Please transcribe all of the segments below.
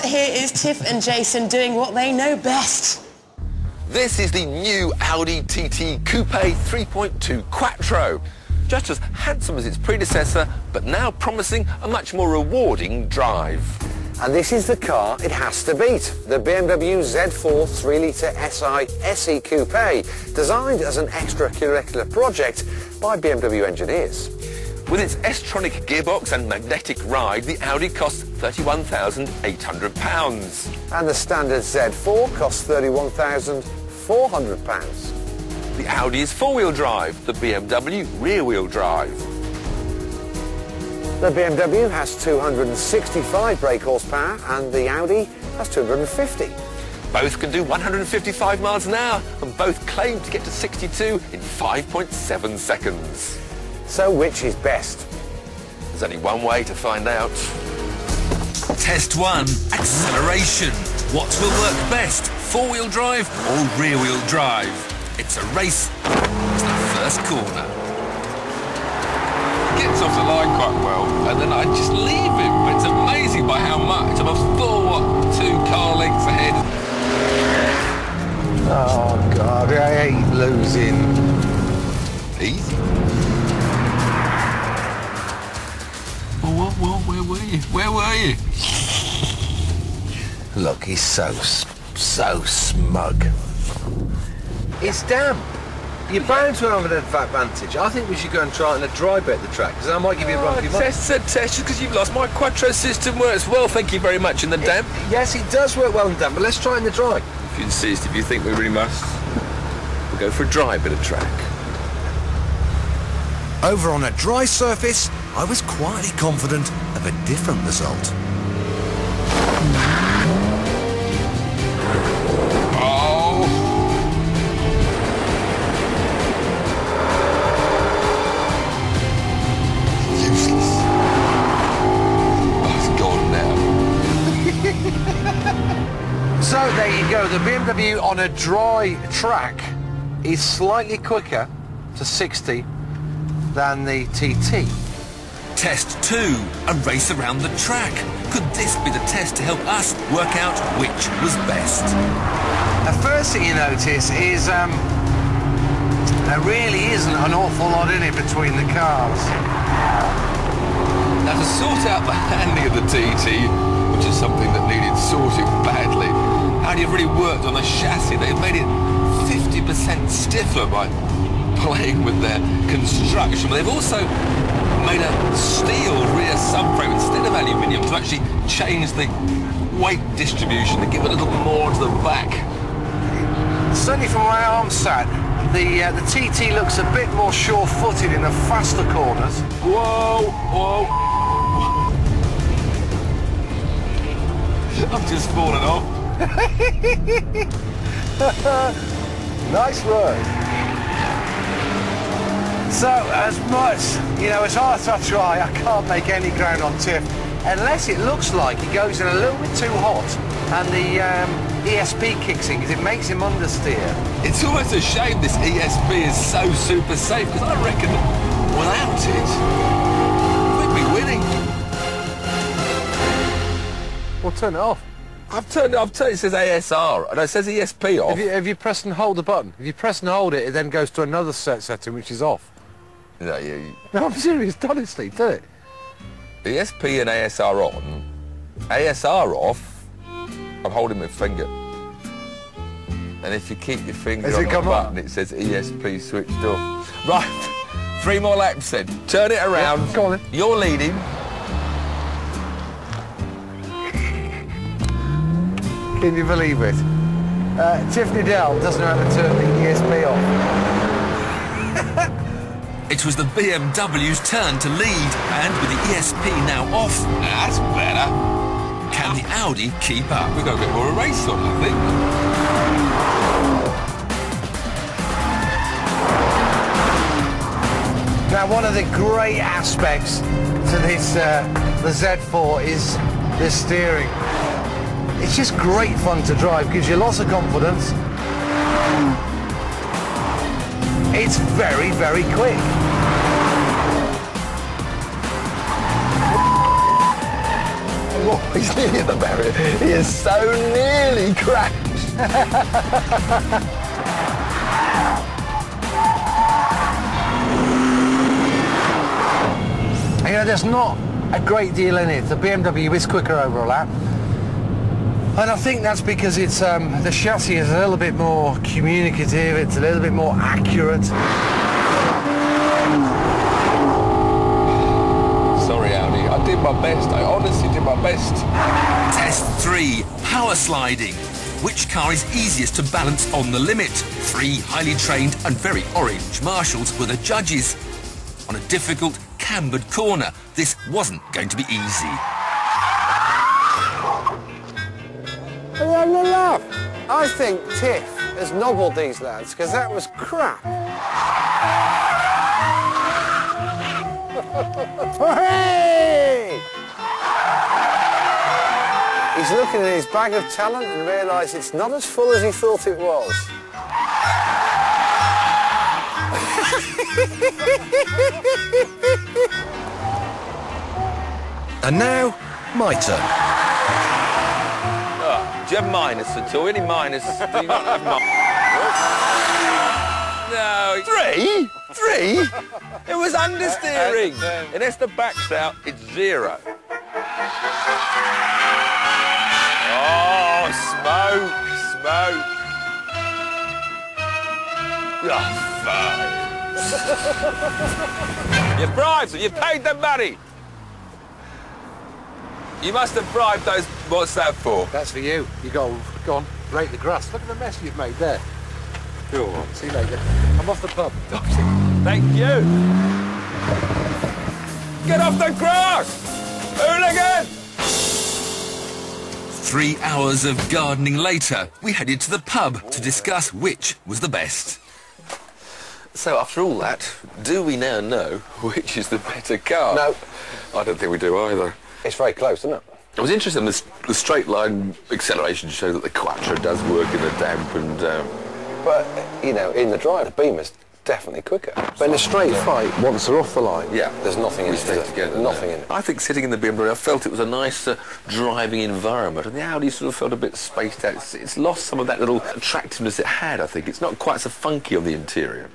here is Tiff and Jason doing what they know best. This is the new Audi TT Coupe 3.2 Quattro. Just as handsome as its predecessor, but now promising a much more rewarding drive. And this is the car it has to beat, the BMW Z4 3-litre SI SE Coupe, designed as an extracurricular project by BMW engineers. With its S-tronic gearbox and magnetic ride, the Audi costs £31,800. And the standard Z4 costs £31,400. The Audi is four-wheel drive, the BMW rear-wheel drive. The BMW has 265 brake horsepower and the Audi has 250. Both can do 155 miles an hour and both claim to get to 62 in 5.7 seconds. So which is best? There's only one way to find out. Test 1. Acceleration. What will work best? Four-wheel drive or rear-wheel drive? It's a race. It's the first corner. Gets off the line quite well, and then I just leave him. But it's amazing by how much. I'm a full, 2 car lengths ahead. Oh, God, I hate losing. Easy. Well, where were you? Where were you? Look, he's so smug. It's damp. You're bound to have an advantage. I think we should go and try it in a dry bit at the track, because I might give you a run for your money. Test, just because you've lost. My Quattro system works well, thank you very much, in the damp. Yes, it does work well in damp, but let's try it in the dry. If you insist, if you think we really must, we'll go for a dry bit of track. Over on a dry surface, I was quietly confident of a different result. So there you go, the BMW on a dry track is slightly quicker to 60 than the TT. Test 2, a race around the track. Could this be the test to help us work out which was best? The first thing you notice is there really isn't an awful lot in it between the cars. Now to sort out the handling of the TT, which is something that needed sorting badly, Audi have really worked on the chassis. They've made it 50% stiffer by playing with their construction. But they've also made a steel rear subframe instead of aluminium to actually change the weight distribution to give a little more to the back. Certainly from where I'm sat, the TT looks a bit more sure-footed in the faster corners. Whoa, whoa. I've just fallen off. Nice work. So, as much, as hard as I try, I can't make any ground on Tiff, unless it looks like he goes in a little bit too hot and the ESP kicks in, because it makes him understeer. It's almost a shame this ESP is so super safe, because I reckon without it, we'd be winning. Well, turn it off. I've turned it, it says ASR, and it says ESP off. If you press and hold the button, if you press and hold it, it then goes to another setting, which is off. No, No, I'm serious, honestly, do it. ESP and ASR on, ASR off, I'm holding my finger. And if you keep your finger on the button, it says ESP switched off. Right, 3 more laps then. Turn it around. Yeah, go on then. You're leading. Can you believe it? Tiffany Dell doesn't know how to turn the ESP off. It was the BMW's turn to lead, and with the ESP now off, That's better. can the Audi keep up? We've got a bit more of a race on, I think. Now, one of the great aspects to this, the Z4, is the steering. It's just great fun to drive, gives you lots of confidence. It's very, very quick. Oh, he's nearly at the barrier. He is so nearly crashed. You know, there's not a great deal in it. The BMW is quicker over a lap. And I think that's because it's the chassis is a little bit more communicative, it's a little bit more accurate. Sorry, Audi. I did my best. I honestly did my best. Test 3, power sliding. Which car is easiest to balance on the limit? 3 highly trained and very orange marshals were the judges. On a difficult, cambered corner, this wasn't going to be easy. Are you having a laugh? I think Tiff has nobbled these lads, because that was crap. Hooray! He's looking at his bag of talent and realised it's not as full as he thought it was. And now, my turn. Do you have minus at all? Any minus? Do you not have minus? No. 3? 3? It was understeering. Unless the back's out, it's 0. Oh, smoke, smoke. Oh, fuck. You've bribed them. You've paid them money. You must have bribed those... What's that for? That's for you. You go on, rake the grass. Look at the mess you've made there. Go on, see you later. I'm off the pub. Thank you. Get off the grass! Hooligan! 3 hours of gardening later, we headed to the pub to discuss which was the best. So after all that, do we now know which is the better car? No. I don't think we do either. It's very close, isn't it? I was interested in the straight line acceleration show that the Quattro does work in the damp and... But, you know, in the drive, the Beamer's definitely quicker. But in a straight fight, once they're off the line, yeah, there's nothing in it. Stay together. Nothing in it. I think sitting in the BMW, I felt it was a nicer driving environment, and the Audi sort of felt a bit spaced out. It's lost some of that little attractiveness it had, I think. It's not quite so funky on the interior.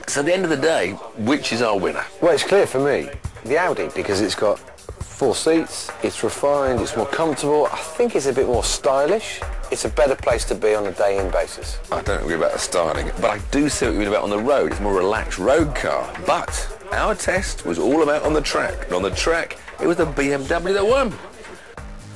So at the end of the day, which is our winner? Well, it's clear for me, the Audi, because it's got 4 seats, it's refined, it's more comfortable. I think it's a bit more stylish. It's a better place to be on a day-in basis. I don't agree about the styling, but I do see what you mean about on the road. It's a more relaxed road car. But our test was all about on the track. And on the track, it was the BMW that won.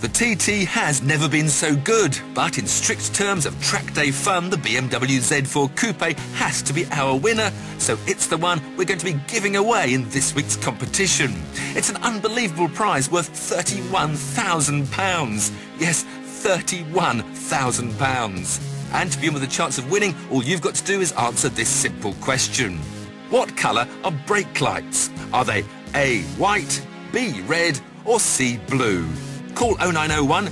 The TT has never been so good, but in strict terms of track day fun, the BMW Z4 Coupe has to be our winner, so it's the one we're going to be giving away in this week's competition. It's an unbelievable prize worth £31,000. Yes, £31,000. And to be in with a chance of winning, all you've got to do is answer this simple question. What colour are brake lights? Are they A, white, B, red, or C, blue? Call 0901